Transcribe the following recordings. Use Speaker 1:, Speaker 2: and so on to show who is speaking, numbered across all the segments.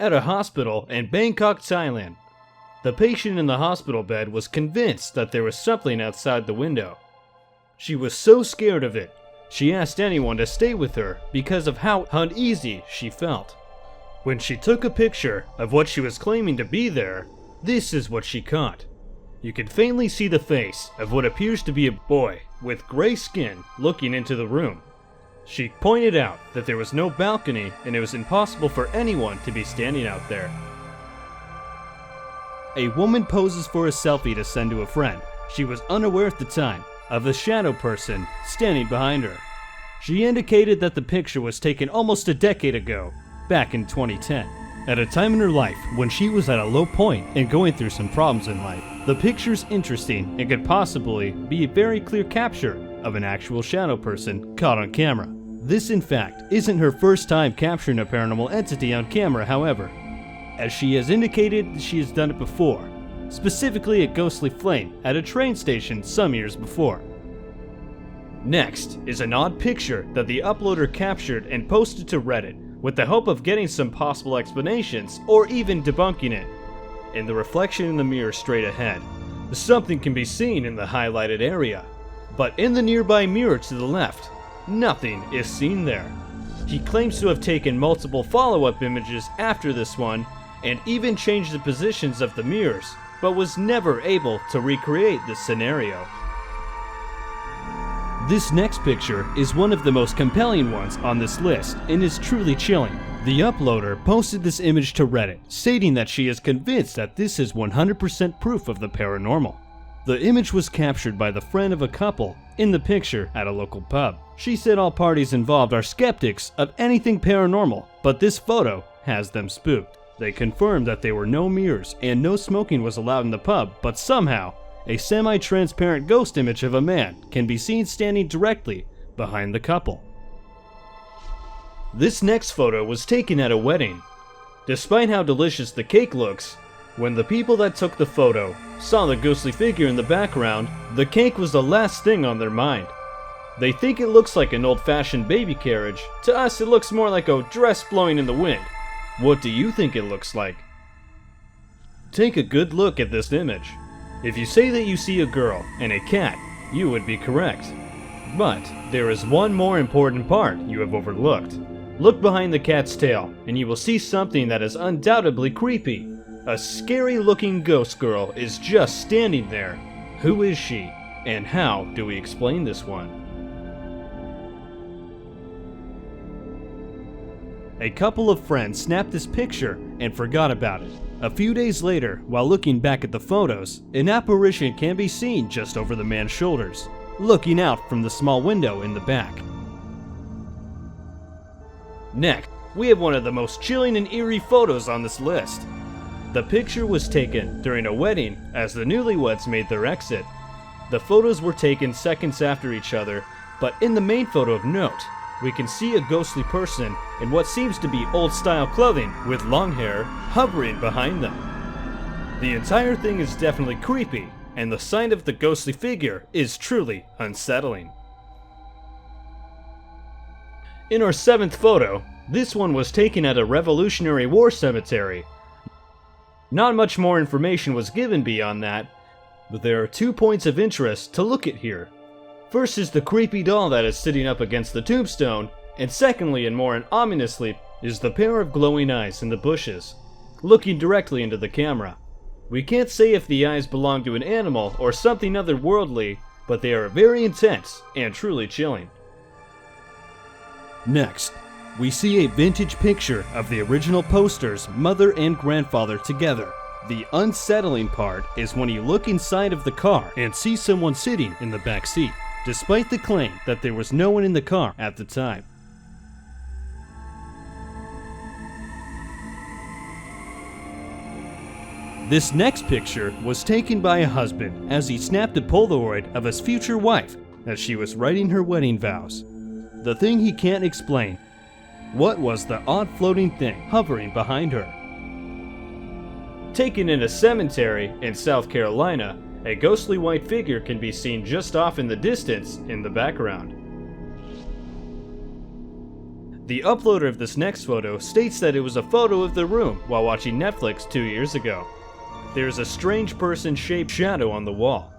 Speaker 1: at a hospital in Bangkok, Thailand. The patient in the hospital bed was convinced that there was something outside the window. She was so scared of it, she asked anyone to stay with her because of how uneasy she felt. When she took a picture of what she was claiming to be there, this is what she caught. You can faintly see the face of what appears to be a boy with gray skin looking into the room. She pointed out that there was no balcony and it was impossible for anyone to be standing out there. A woman poses for a selfie to send to a friend. She was unaware at the time of the shadow person standing behind her. She indicated that the picture was taken almost a decade ago, back in 2010. At a time in her life when she was at a low point and going through some problems in life. The picture's interesting and could possibly be a very clear capture of an actual shadow person caught on camera. This, in fact, isn't her first time capturing a paranormal entity on camera, however, as she has indicated she has done it before, specifically a ghostly flame at a train station some years before. Next is an odd picture that the uploader captured and posted to Reddit with the hope of getting some possible explanations or even debunking it. In the reflection in the mirror straight ahead, something can be seen in the highlighted area, but in the nearby mirror to the left, nothing is seen there. He claims to have taken multiple follow-up images after this one and even changed the positions of the mirrors, but was never able to recreate this scenario. This next picture is one of the most compelling ones on this list and is truly chilling. The uploader posted this image to Reddit, stating that she is convinced that this is 100% proof of the paranormal. The image was captured by the friend of a couple in the picture at a local pub. She said all parties involved are skeptics of anything paranormal, but this photo has them spooked. They confirmed that there were no mirrors and no smoking was allowed in the pub, but somehow, a semi-transparent ghost image of a man can be seen standing directly behind the couple. This next photo was taken at a wedding. Despite how delicious the cake looks, when the people that took the photo saw the ghostly figure in the background, the cake was the last thing on their mind. They think it looks like an old-fashioned baby carriage. To us, it looks more like a dress blowing in the wind. What do you think it looks like? Take a good look at this image. If you say that you see a girl and a cat, you would be correct. But there is one more important part you have overlooked. Look behind the cat's tail, and you will see something that is undoubtedly creepy. A scary-looking ghost girl is just standing there. Who is she, and how do we explain this one? A couple of friends snapped this picture and forgot about it. A few days later, while looking back at the photos, an apparition can be seen just over the man's shoulders, looking out from the small window in the back. Next, we have one of the most chilling and eerie photos on this list. The picture was taken during a wedding as the newlyweds made their exit. The photos were taken seconds after each other, but in the main photo of note, we can see a ghostly person in what seems to be old-style clothing with long hair hovering behind them. The entire thing is definitely creepy, and the sight of the ghostly figure is truly unsettling. In our seventh photo, this one was taken at a Revolutionary War cemetery. Not much more information was given beyond that, but there are 2 points of interest to look at here. First is the creepy doll that is sitting up against the tombstone, and secondly and more ominously is the pair of glowing eyes in the bushes, looking directly into the camera. We can't say if the eyes belong to an animal or something otherworldly, but they are very intense and truly chilling. Next, we see a vintage picture of the original poster's mother and grandfather together. The unsettling part is when you look inside of the car and see someone sitting in the back seat, despite the claim that there was no one in the car at the time. This next picture was taken by a husband as he snapped a Polaroid of his future wife as she was writing her wedding vows. The thing he can't explain, what was the odd floating thing hovering behind her? Taken in a cemetery in South Carolina, a ghostly white figure can be seen just off in the distance in the background. The uploader of this next photo states that it was a photo of the room while watching Netflix 2 years ago. There is a strange person-shaped shadow on the wall,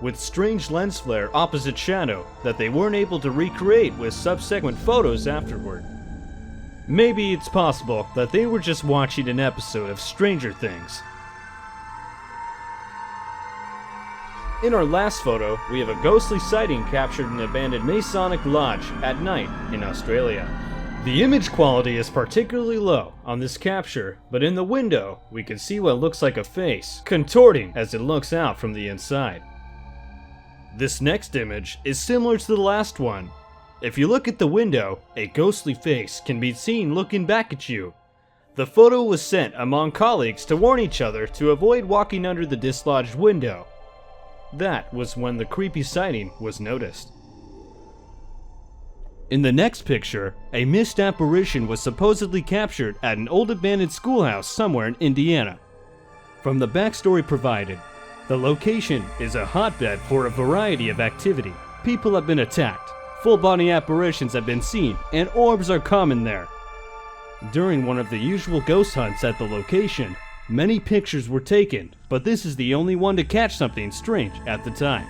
Speaker 1: with strange lens flare opposite shadow that they weren't able to recreate with subsequent photos afterward. Maybe it's possible that they were just watching an episode of Stranger Things. In our last photo, we have a ghostly sighting captured in an abandoned Masonic lodge at night in Australia. The image quality is particularly low on this capture, but in the window, we can see what looks like a face, contorting as it looks out from the inside. This next image is similar to the last one. If you look at the window, a ghostly face can be seen looking back at you. The photo was sent among colleagues to warn each other to avoid walking under the dislodged window. That was when the creepy sighting was noticed. In the next picture, a mist apparition was supposedly captured at an old abandoned schoolhouse somewhere in Indiana. From the backstory provided, the location is a hotbed for a variety of activity. People have been attacked, full-body apparitions have been seen, and orbs are common there. During one of the usual ghost hunts at the location, many pictures were taken, but this is the only one to catch something strange at the time.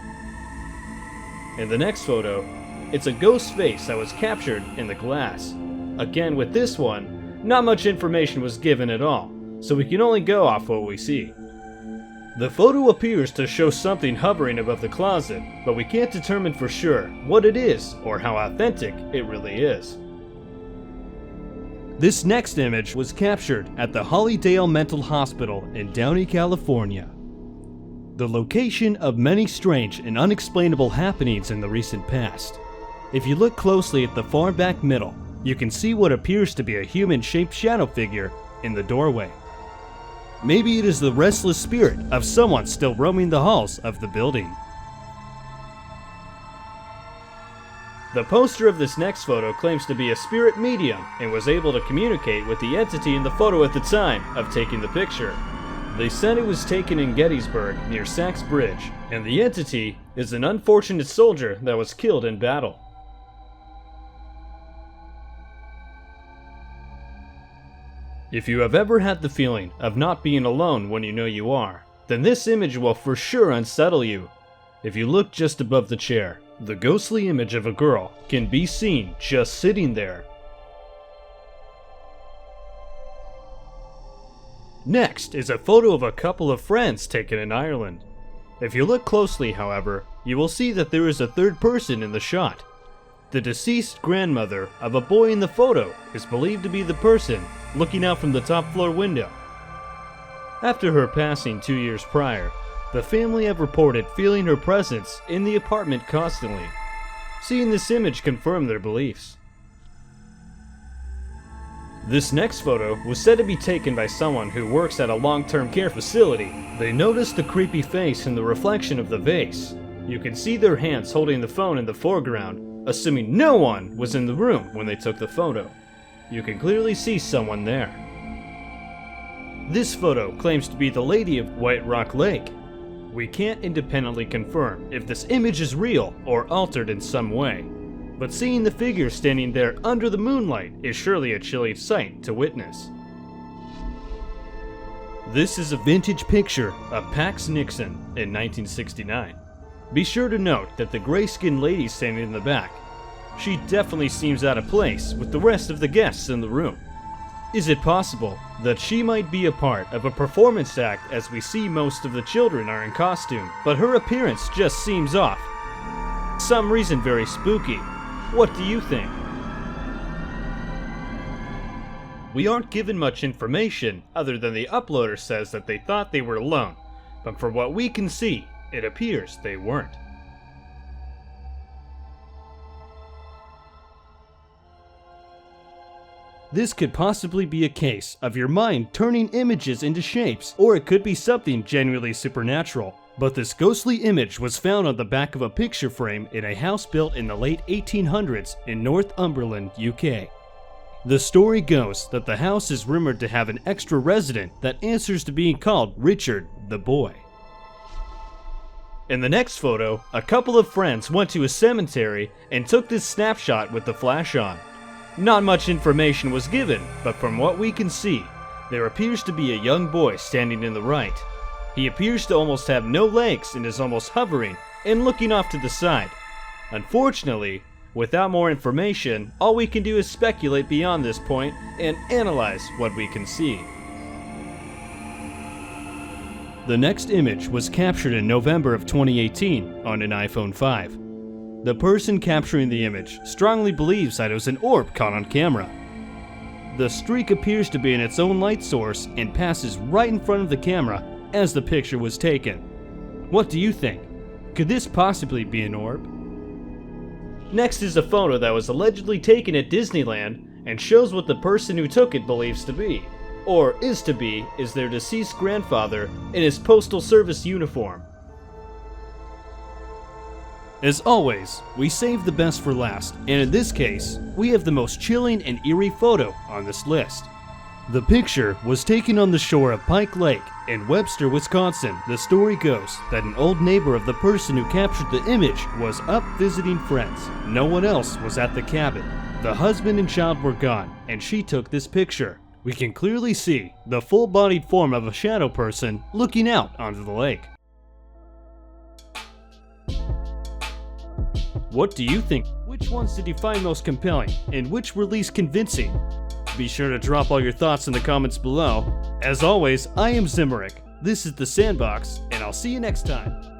Speaker 1: In the next photo, it's a ghost face that was captured in the glass. Again with this one, not much information was given at all, so we can only go off what we see. The photo appears to show something hovering above the closet, but we can't determine for sure what it is or how authentic it really is. This next image was captured at the Hollydale Mental Hospital in Downey, California. The location of many strange and unexplainable happenings in the recent past. If you look closely at the far back middle, you can see what appears to be a human-shaped shadow figure in the doorway. Maybe it is the restless spirit of someone still roaming the halls of the building. The poster of this next photo claims to be a spirit medium and was able to communicate with the entity in the photo at the time of taking the picture. They said it was taken in Gettysburg near Sachs Bridge, and the entity is an unfortunate soldier that was killed in battle. If you have ever had the feeling of not being alone when you know you are, then this image will for sure unsettle you. If you look just above the chair, the ghostly image of a girl can be seen just sitting there. Next is a photo of a couple of friends taken in Ireland. If you look closely, however, you will see that there is a third person in the shot. The deceased grandmother of a boy in the photo is believed to be the person looking out from the top floor window. After her passing 2 years prior, the family have reported feeling her presence in the apartment constantly. Seeing this image confirmed their beliefs. This next photo was said to be taken by someone who works at a long-term care facility. They noticed the creepy face in the reflection of the vase. You can see their hands holding the phone in the foreground, assuming no one was in the room when they took the photo. You can clearly see someone there. This photo claims to be the Lady of White Rock Lake. We can't independently confirm if this image is real or altered in some way, but seeing the figure standing there under the moonlight is surely a chilling sight to witness. This is a vintage picture of Pax Nixon in 1969. Be sure to note that the gray-skinned lady standing in the back, she definitely seems out of place with the rest of the guests in the room. Is it possible that she might be a part of a performance act, as we see most of the children are in costume, but her appearance just seems off? Some reason very spooky. What do you think? We aren't given much information other than the uploader says that they thought they were alone, but from what we can see, it appears they weren't. This could possibly be a case of your mind turning images into shapes, or it could be something genuinely supernatural. But this ghostly image was found on the back of a picture frame in a house built in the late 1800s in Northumberland, UK. The story goes that the house is rumored to have an extra resident that answers to being called Richard the Boy. In the next photo, a couple of friends went to a cemetery and took this snapshot with the flash on. Not much information was given, but from what we can see, there appears to be a young boy standing in the right. He appears to almost have no legs and is almost hovering and looking off to the side. Unfortunately, without more information, all we can do is speculate beyond this point and analyze what we can see. The next image was captured in November of 2018 on an iPhone 5. The person capturing the image strongly believes that it was an orb caught on camera. The streak appears to be in its own light source and passes right in front of the camera as the picture was taken. What do you think? Could this possibly be an orb? Next is a photo that was allegedly taken at Disneyland and shows what the person who took it believes to be, or is to be, is their deceased grandfather in his postal service uniform. As always, we save the best for last, and in this case, we have the most chilling and eerie photo on this list. The picture was taken on the shore of Pike Lake in Webster, Wisconsin. The story goes that an old neighbor of the person who captured the image was up visiting friends. No one else was at the cabin. The husband and child were gone, and she took this picture. We can clearly see the full-bodied form of a shadow person looking out onto the lake. What do you think? Which ones did you find most compelling, and which were least convincing? Be sure to drop all your thoughts in the comments below. As always, I am Zymaric. This is The Sandbox, and I'll see you next time.